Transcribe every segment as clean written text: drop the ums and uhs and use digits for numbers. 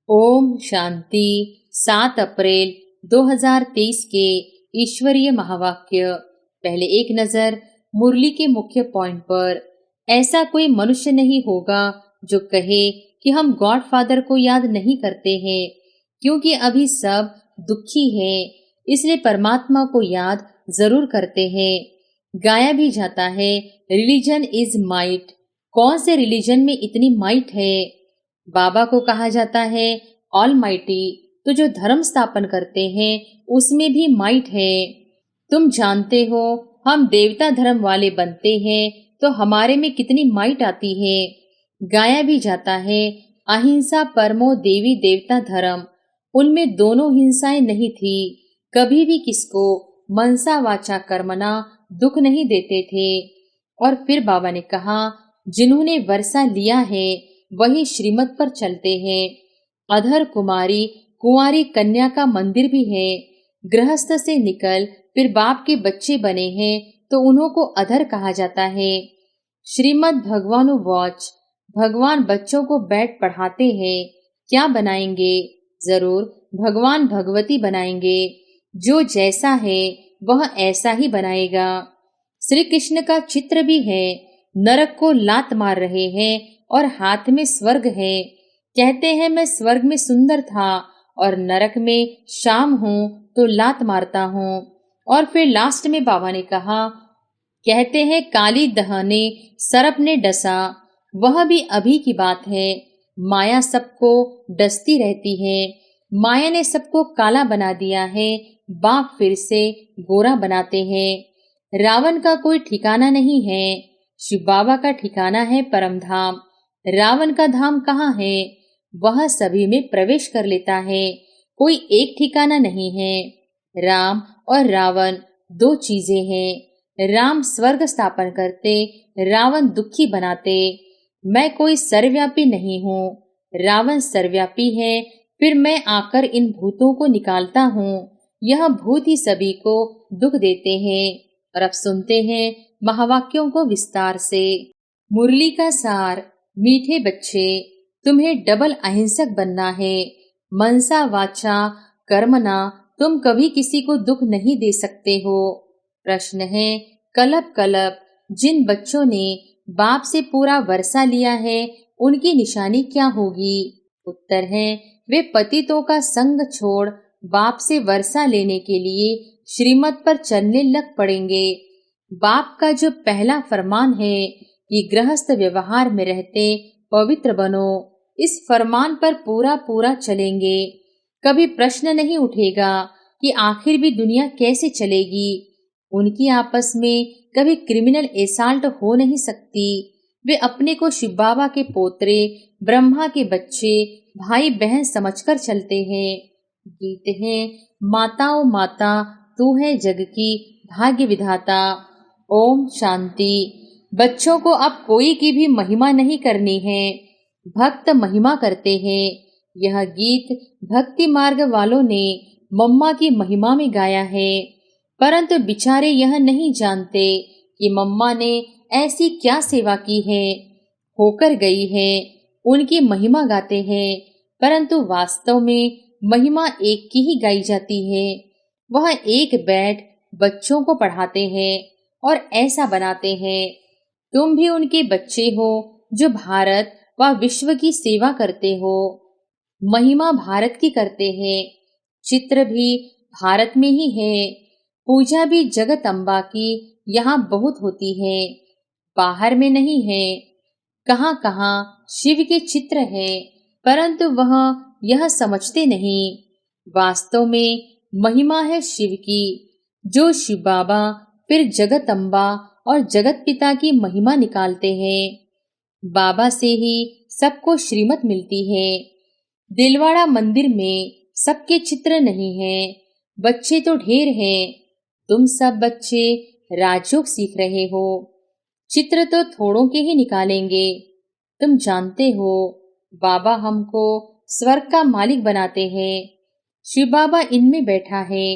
ओम शांति। 7 अप्रैल 2023 के ईश्वरीय महावाक्य। पहले एक नजर मुरली के मुख्य पॉइंट पर। ऐसा कोई मनुष्य नहीं होगा जो कहे कि हम गॉड फादर को याद नहीं करते हैं, क्योंकि अभी सब दुखी हैं, इसलिए परमात्मा को याद जरूर करते हैं। गाया भी जाता है, रिलीजन इज माइट। कौन से रिलीजन में इतनी माइट है? बाबा को कहा जाता है ऑल माइटी, तो जो धर्म स्थापन करते हैं उसमें भी माइट है। तुम जानते हो, हम देवता धर्म वाले बनते हैं तो हमारे में कितनी माइट आती है। गाया भी जाता है, अहिंसा परमो देवी देवता धर्म। उनमें दोनों हिंसाएं नहीं थी, कभी भी किसको मनसा वाचा कर्मना दुख नहीं देते थे। और फिर बाबा ने कहा, जिन्होंने वर्षा लिया है वही श्रीमत पर चलते हैं। अधर कुमारी कुंवारी कन्या का मंदिर भी है। गृहस्थ से निकल फिर बाप के बच्चे बने हैं तो उन्हों को अधर कहा जाता है। श्रीमद भगवानु वॉच। भगवान बच्चों को बैठ पढ़ाते हैं। क्या बनाएंगे? जरूर भगवान भगवती बनाएंगे। जो जैसा है वह ऐसा ही बनाएगा। श्री कृष्ण का चित्र भी है। नरक को लात मार रहे हैं और हाथ में स्वर्ग है। कहते हैं मैं स्वर्ग में सुंदर था और नरक में शाम हूँ तो लात मारता हूँ। और फिर लास्ट में बाबा ने कहा, कहते हैं काली दहने सरप ने डसा। वह भी अभी की बात है। माया सबको डसती रहती है। माया ने सबको काला बना दिया है, बाप फिर से गोरा बनाते हैं। रावण का कोई ठिकाना नहीं है, शिव बाबा का ठिकाना है परम धाम। रावण का धाम कहाँ है? वह सभी में प्रवेश कर लेता है, कोई एक ठिकाना नहीं है। राम और रावण दो चीजें हैं। राम स्वर्ग स्थापन करते, रावण दुखी बनाते। मैं कोई सर्वव्यापी नहीं हूँ, रावण सर्वव्यापी है। फिर मैं आकर इन भूतों को निकालता हूँ। यह भूत ही सभी को दुख देते हैं। और अब सुनते हैं महावाक्यों को विस्तार से। मुरली का सार। मीठे बच्चे, तुम्हें डबल अहिंसक बनना है। मनसा वाचा कर्मना, तुम कभी किसी को दुख नहीं दे सकते हो। प्रश्न है, कलप कलप जिन बच्चों ने बाप से पूरा वर्षा लिया है उनकी निशानी क्या होगी? उत्तर है, वे पतितों का संग छोड़ बाप से वर्षा लेने के लिए श्रीमत पर चलने लग पड़ेंगे। बाप का जो पहला फरमान है कि गृहस्थ व्यवहार में रहते पवित्र बनो, इस फरमान पर पूरा पूरा चलेंगे। कभी प्रश्न नहीं उठेगा कि आखिर भी दुनिया कैसे चलेगी। उनकी आपस में कभी क्रिमिनल एसाल्ट हो नहीं सकती। वे अपने को शिव बाबा के पोतरे, ब्रह्मा के बच्चे, भाई बहन समझकर चलते हैं। गीत है, माताओं माता तू है जग की भाग्य विधाता। ओम शांति। बच्चों को अब कोई की भी महिमा नहीं करनी है, भक्त महिमा करते हैं। यह गीत भक्ति मार्ग वालों ने मम्मा की महिमा में गाया है, परंतु बिचारे यह नहीं जानते कि मम्मा ने ऐसी क्या सेवा की है, होकर गई है। उनकी महिमा गाते हैं, परंतु वास्तव में महिमा एक की ही गाई जाती है। वह एक बैठ बच्चों को पढ़ाते हैं और ऐसा बनाते हैं। तुम भी उनके बच्चे हो जो भारत व विश्व की सेवा करते हो। महिमा भारत की करते हैं। चित्र भी भारत में ही है। पूजा भी जगत अम्बा की यहाँ बहुत होती है, बाहर में नहीं है। कहाँ कहाँ शिव के चित्र हैं, परंतु वह यह समझते नहीं। वास्तव में महिमा है शिव की, जो शिव बाबा फिर जगत अम्बा और जगत पिता की महिमा निकालते हैं। बाबा से ही सबको श्रीमत मिलती है। दिलवाड़ा मंदिर में सबके चित्र नहीं है, बच्चे तो ढेर हैं। तुम सब बच्चे राजयोग सीख रहे हो, चित्र तो थोड़ों के ही निकालेंगे। तुम जानते हो, बाबा हमको स्वर्ग का मालिक बनाते हैं। शिव बाबा इनमें बैठा है।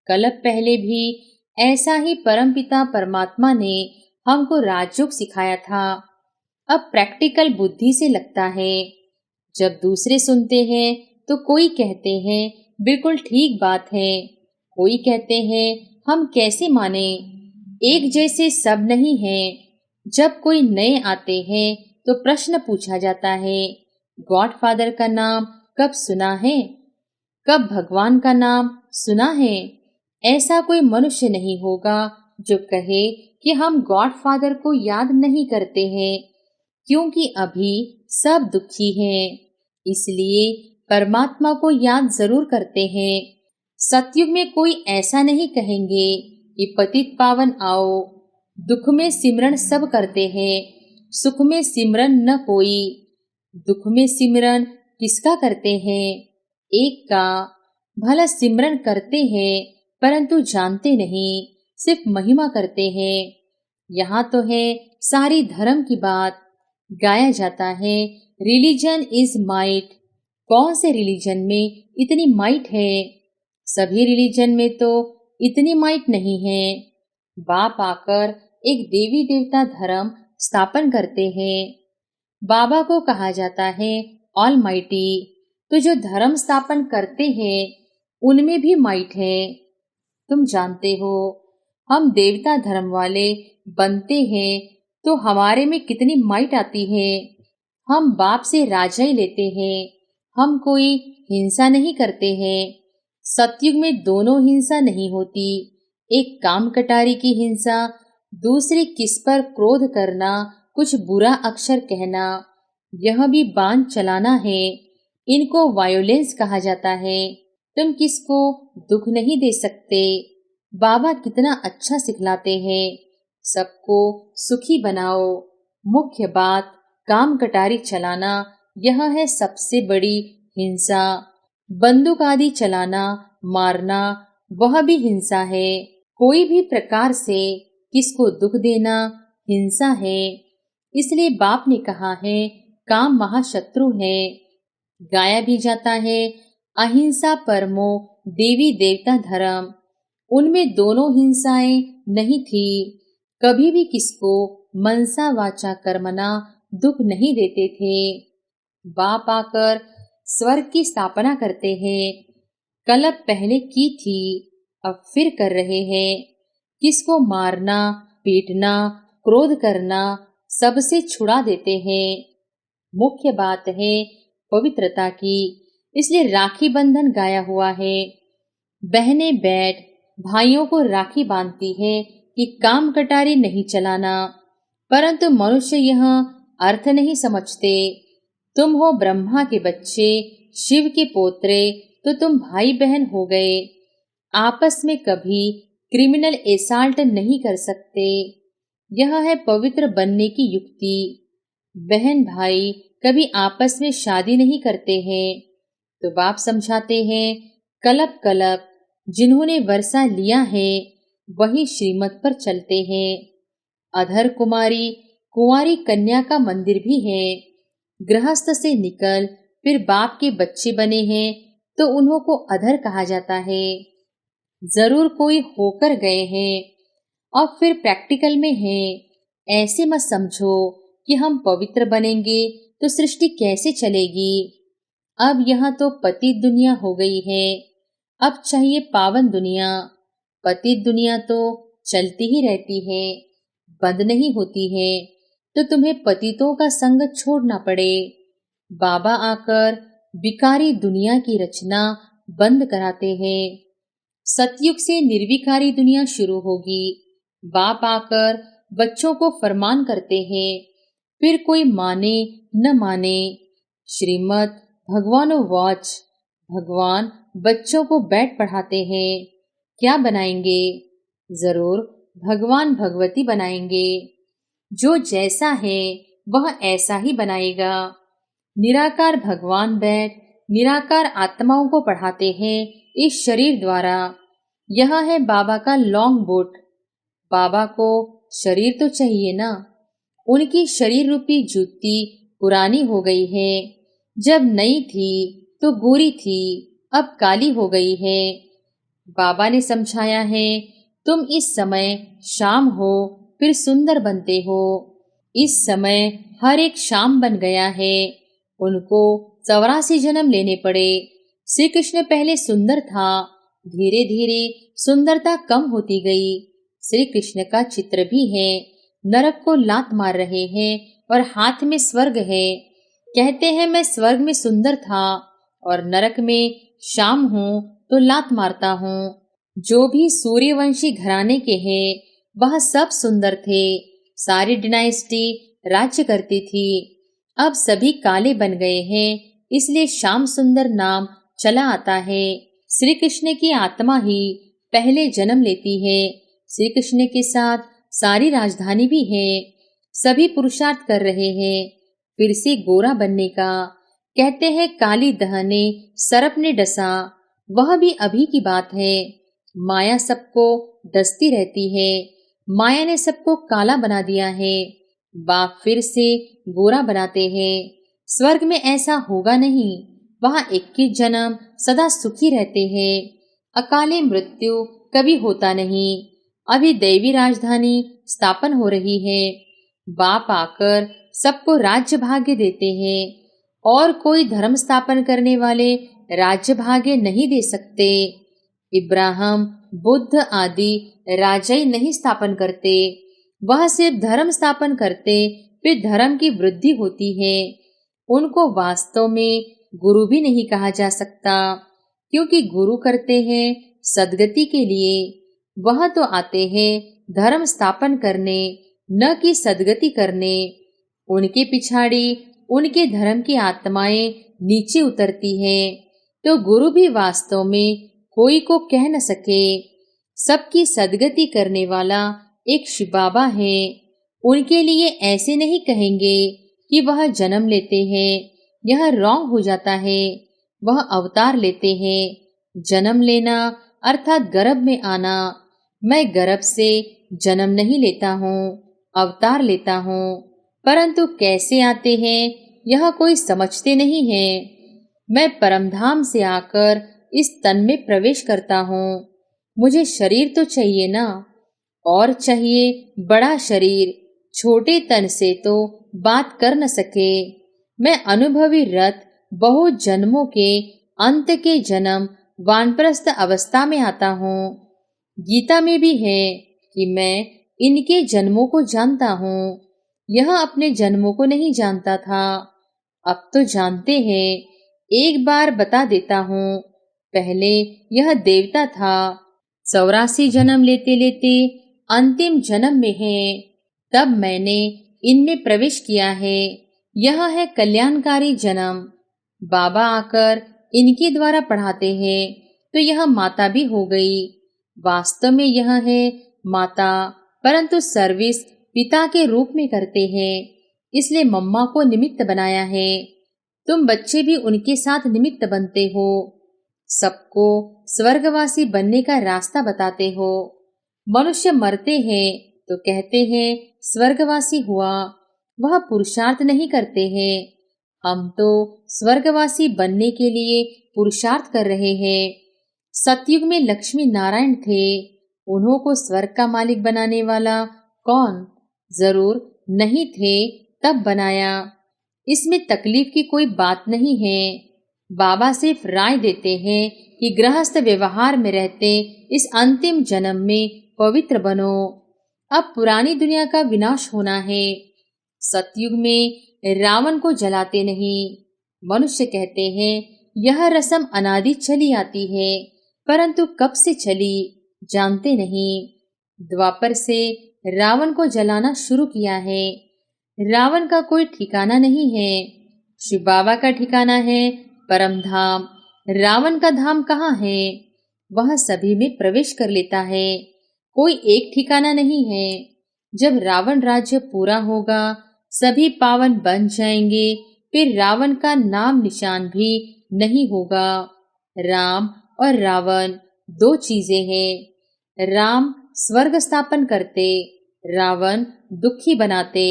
कल्प पहले भी ऐसा ही परमपिता परमात्मा ने हमको राजयोग सिखाया था। अब प्रैक्टिकल बुद्धि से लगता है, जब दूसरे सुनते हैं तो कोई कहते हैं बिल्कुल ठीक बात है, कोई कहते हैं हम कैसे माने, एक जैसे सब नहीं हैं। जब कोई नए आते हैं तो प्रश्न पूछा जाता है, गॉडफादर का नाम कब सुना है, कब भगवान का नाम सुना है। ऐसा कोई मनुष्य नहीं होगा जो कहे कि हम गॉडफादर को याद नहीं करते हैं, क्योंकि अभी सब दुखी हैं, इसलिए परमात्मा को याद जरूर करते हैं। सतयुग में कोई ऐसा नहीं कहेंगे कि पतित पावन आओ। दुख में सिमरन सब करते हैं, सुख में सिमरन न कोई। दुख में सिमरन किसका करते हैं? एक का। भला सिमरन करते हैं परंतु जानते नहीं, सिर्फ महिमा करते हैं। यहाँ तो है सारी धर्म की बात। गाया जाता है रिलीजन इज माइट। कौन से रिलीजन में इतनी माइट है? सभी रिलीजन में तो इतनी माइट नहीं है। बाप आकर एक देवी देवता धर्म स्थापन करते हैं। बाबा को कहा जाता है ऑल माइटी। तो जो धर्म स्थापन करते हैं उनमें भी माइट है। तुम जानते हो हम देवता धर्म वाले बनते हैं तो हमारे में कितनी माइट आती है। हम बाप से राजा ही लेते हैं, हम कोई हिंसा नहीं करते हैं। सतयुग में दोनों हिंसा नहीं होती, एक काम कटारी की हिंसा, दूसरी किस पर क्रोध करना, कुछ बुरा अक्षर कहना, यह भी बाण चलाना है। इनको वायोलेंस कहा जाता है। तुम किसको दुख नहीं दे सकते। बाबा कितना अच्छा सिखलाते हैं, सबको सुखी बनाओ। मुख्य बात काम कटारी चलाना, यह है सबसे बड़ी हिंसा। बंदूक आदि चलाना, मारना, वह भी हिंसा है। कोई भी प्रकार से किसको दुख देना हिंसा है। इसलिए बाप ने कहा है काम महाशत्रु है। गाया भी जाता है अहिंसा परमो देवी देवता धर्म। उनमें दोनों हिंसाएं नहीं थी। कभी भी किसको मनसा वाचा कर्मना दुख नहीं देते थे। बाप आकर स्वर्ग की स्थापना करते हैं। कल्प पहले की थी, अब फिर कर रहे हैं। किसको मारना, पीटना, क्रोध करना, सबसे छुड़ा देते हैं। मुख्य बात है पवित्रता की, इसलिए राखी बंधन गाया हुआ है। बहनें बैठ भाइयों को राखी बांधती है कि काम कटारी नहीं चलाना, परंतु मनुष्य यह अर्थ नहीं समझते। तुम हो ब्रह्मा के बच्चे, शिव के पोत्रे, तो तुम भाई बहन हो गए। आपस में कभी क्रिमिनल एसाल्ट नहीं कर सकते। यह है पवित्र बनने की युक्ति। बहन भाई कभी आपस में शादी नहीं करते हैं। तो बाप समझाते हैं कल्प कल्प जिन्होंने वर्षा लिया है वही श्रीमत पर चलते हैं। अधर कुमारी कुंवारी कन्या का मंदिर भी है। गृहस्थ से निकल फिर बाप के बच्चे बने हैं तो उन्हों को अधर कहा जाता है। जरूर कोई होकर गए हैं और फिर प्रैक्टिकल में है। ऐसे मत समझो कि हम पवित्र बनेंगे तो सृष्टि कैसे चलेगी। अब यहाँ तो पतित दुनिया हो गई है, अब चाहिए पावन दुनिया। पतित दुनिया तो चलती ही रहती है, बंद नहीं होती है, तो तुम्हें पतितों का संग छोड़ना पड़े। बाबा आकर विकारी दुनिया की रचना बंद कराते हैं। सतयुग से निर्विकारी दुनिया शुरू होगी। बाप आकर बच्चों को फरमान करते हैं, फिर कोई माने न माने। श्रीमत भगवान वॉच। भगवान बच्चों को बैठ पढ़ाते हैं। क्या बनाएंगे? जरूर भगवान भगवती बनाएंगे। जो जैसा है वह ऐसा ही बनाएगा। निराकार भगवान बैठ निराकार आत्माओं को पढ़ाते हैं इस शरीर द्वारा। यह है बाबा का लॉन्ग बोट। बाबा को शरीर तो चाहिए ना। उनकी शरीर रूपी जूती पुरानी हो गई है। जब नई थी तो गोरी थी, अब काली हो गई है। बाबा ने समझाया है तुम इस समय शाम हो फिर सुंदर बनते हो। इस समय हर एक शाम बन गया है। उनको 84 जन्म लेने पड़े। श्री कृष्ण पहले सुंदर था, धीरे धीरे सुंदरता कम होती गई। श्री कृष्ण का चित्र भी है, नरक को लात मार रहे हैं और हाथ में स्वर्ग है। कहते हैं मैं स्वर्ग में सुंदर था और नरक में शाम हूँ तो लात मारता हूँ। जो भी सूर्यवंशी घराने के हैं वह सब सुंदर थे। सारी डिनाइस्टी राज्य करती थी। अब सभी काले बन गए हैं, इसलिए श्याम सुंदर नाम चला आता है। श्री कृष्ण की आत्मा ही पहले जन्म लेती है। श्री कृष्ण के साथ सारी राजधानी भी है। सभी पुरुषार्थ कर रहे हैं फिर से गोरा बनने का। कहते हैं काली दहने सरप ने डसा, वह भी अभी की बात है। माया सबको डसती रहती है। माया ने सबको काला बना दिया है। बाप फिर से गोरा बनाते हैं। स्वर्ग में ऐसा होगा नहीं, वहाँ 21 जन्म सदा सुखी रहते हैं। अकाले मृत्यु कभी होता नहीं। अभी दैवी राजधानी स्थापन हो रही है। बाप आकर सबको राज्य भाग्य देते हैं और कोई धर्म स्थापन करने वाले राज्य भाग्य नहीं दे सकते। इब्राहिम, बुद्ध आदि राजाई नहीं स्थापन करते, वह सिर्फ धर्म स्थापन करते, फिर धर्म की वृद्धि होती है। उनको वास्तव में गुरु भी नहीं कहा जा सकता, क्योंकि गुरु करते हैं सद्गति के लिए। वह तो आते हैं धर्म स्थापन करने, न कि सद्गति करने। उनके पिछाड़ी उनके धर्म की आत्माएं नीचे उतरती हैं, तो गुरु भी वास्तव में कोई को कह न सके। सबकी सद्गति करने वाला एक शिव बाबा है। उनके लिए ऐसे नहीं कहेंगे कि वह जन्म लेते हैं, यह रॉन्ग हो जाता है। वह अवतार लेते हैं। जन्म लेना अर्थात गर्भ में आना। मैं गर्भ से जन्म नहीं लेता हूँ, अवतार लेता हूँ। परंतु कैसे आते हैं यह कोई समझते नहीं है। मैं परमधाम से आकर इस तन में प्रवेश करता हूँ। मुझे शरीर तो चाहिए ना, और चाहिए बड़ा शरीर। छोटे तन से तो बात कर न सके। मैं अनुभवी रथ बहुत जन्मों के अंत के जन्म वानप्रस्थ अवस्था में आता हूँ। गीता में भी है कि मैं इनके जन्मों को जानता हूँ। यह अपने जन्मों को नहीं जानता था, अब तो जानते हैं। एक बार बता देता हूँ। पहले यह देवता था, 84 जन्म लेते लेते अंतिम जन्म में है, तब मैंने इनमें प्रवेश किया है। यह है कल्याणकारी जन्म। बाबा आकर इनके द्वारा पढ़ाते हैं, तो यह माता भी हो गई। वास्तव में यह है माता, परंतु सर्विस पिता के रूप में करते हैं, इसलिए मम्मा को निमित्त बनाया है। तुम बच्चे भी उनके साथ निमित्त बनते हो। सबको स्वर्गवासी बनने का रास्ता बताते हो। मनुष्य मरते हैं तो कहते हैं स्वर्गवासी हुआ, वह पुरुषार्थ नहीं करते हैं। हम तो स्वर्गवासी बनने के लिए पुरुषार्थ कर रहे हैं। सतयुग में लक्ष्मी नारायण थे, उन्हों को स्वर्ग का मालिक बनाने वाला कौन? जरूर नहीं थे, तब बनाया। इसमें तकलीफ की कोई बात नहीं है। बाबा सिर्फ राय देते हैं कि गृहस्थ व्यवहार में रहते इस अंतिम जन्म में पवित्र बनो। अब पुरानी दुनिया का विनाश होना है। सतयुग में रावण को जलाते नहीं। मनुष्य कहते हैं यह रस्म अनादि चली आती है, परंतु कब से चली जानते नहीं। द्वापर से रावण को जलाना शुरू किया है। रावण का कोई ठिकाना नहीं है। शिव बाबा का ठिकाना है परम धाम। रावण का धाम कहाँ है? वह सभी में प्रवेश कर लेता है, कोई एक ठिकाना नहीं है। जब रावण राज्य पूरा होगा, सभी पावन बन जाएंगे, फिर रावण का नाम निशान भी नहीं होगा। राम और रावण दो चीजें हैं। राम स्वर्ग स्थापन करते, रावण दुखी बनाते।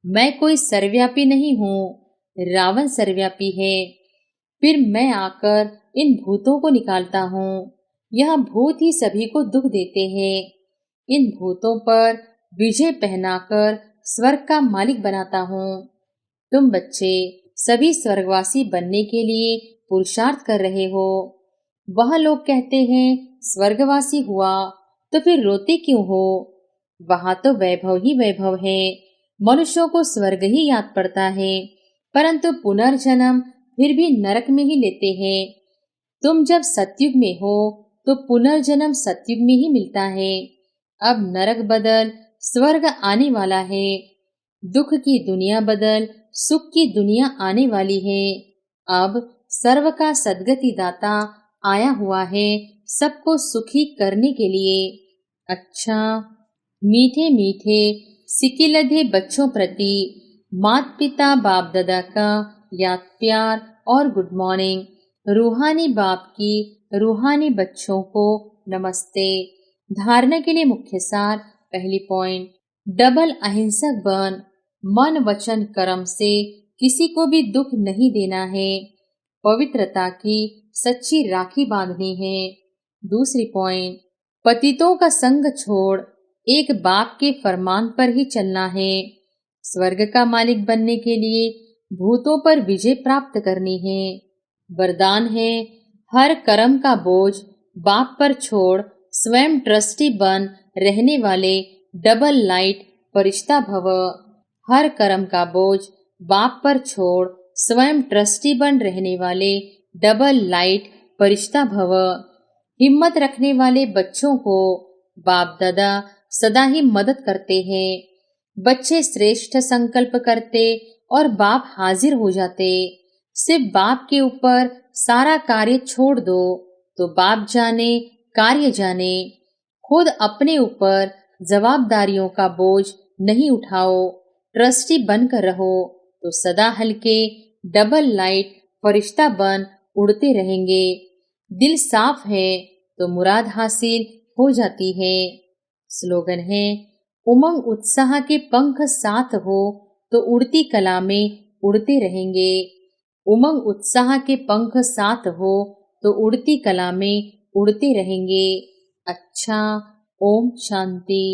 मैं कोई सर्वव्यापी नहीं हूँ, रावण सर्वव्यापी है। फिर मैं आकर इन भूतों को निकालता हूँ। यह भूत ही सभी को दुख देते हैं। इन भूतों पर विजय पहनाकर स्वर्ग का मालिक बनाता हूँ। तुम बच्चे सभी स्वर्गवासी बनने के लिए पुरुषार्थ कर रहे हो। वह लोग कहते हैं स्वर्गवासी हुआ तो फिर रोते क्यों हो? वहां तो वैभव ही वैभव है। मनुष्यों को स्वर्ग ही याद पड़ता है, परंतु पुनर्जन्म फिर भी नरक में ही लेते हैं। तुम जब सतयुग में हो तो पुनर्जन्म सतयुग में ही मिलता है। अब नरक बदल स्वर्ग आने वाला है। दुख की दुनिया बदल सुख की दुनिया आने वाली है। अब सर्व का सद्गति दाता आया हुआ है सबको सुखी करने के लिए। अच्छा, मीठे मीठे सिकिलधे बच्चों प्रति माता पिता बाप दादा का याद प्यार और गुड मॉर्निंग। रूहानी बाप की रूहानी बच्चों को नमस्ते। धारणा के लिए मुख्य सार। पहली पॉइंट, डबल अहिंसक बन। मन वचन कर्म से किसी को भी दुख नहीं देना है। पवित्रता की सच्ची राखी बांधनी है। दूसरी पॉइंट, पतितों का संग छोड़ एक बाप के फरमान पर ही चलना है। स्वर्ग का मालिक बनने के लिए भूतों पर विजय प्राप्त करनी है। वरदान है, हर कर्म का बोझ बाप पर छोड़ स्वयं ट्रस्टी बन रहने वाले डबल लाइट फरिश्ता भव। हर कर्म का बोझ बाप पर छोड़ स्वयं ट्रस्टी बन रहने वाले डबल लाइट फरिश्ता भव। हिम्मत रखने वाले बच्चों को बाप दादा सदा ही मदद करते हैं। बच्चे श्रेष्ठ संकल्प करते और बाप हाजिर हो जाते। सिर्फ बाप के ऊपर सारा कार्य छोड़ दो तो बाप जाने कार्य जाने। खुद अपने ऊपर जवाबदारियों का बोझ नहीं उठाओ। ट्रस्टी बनकर रहो तो सदा हल्के डबल लाइट फरिश्ता बन उड़ते रहेंगे। दिल साफ है तो मुराद हासिल हो जाती है। स्लोगन है, उमंग उत्साह के पंख साथ हो तो उड़ती कला में उड़ते रहेंगे। उमंग उत्साह के पंख साथ हो तो उड़ती कला में उड़ते रहेंगे। अच्छा, ओम शांति।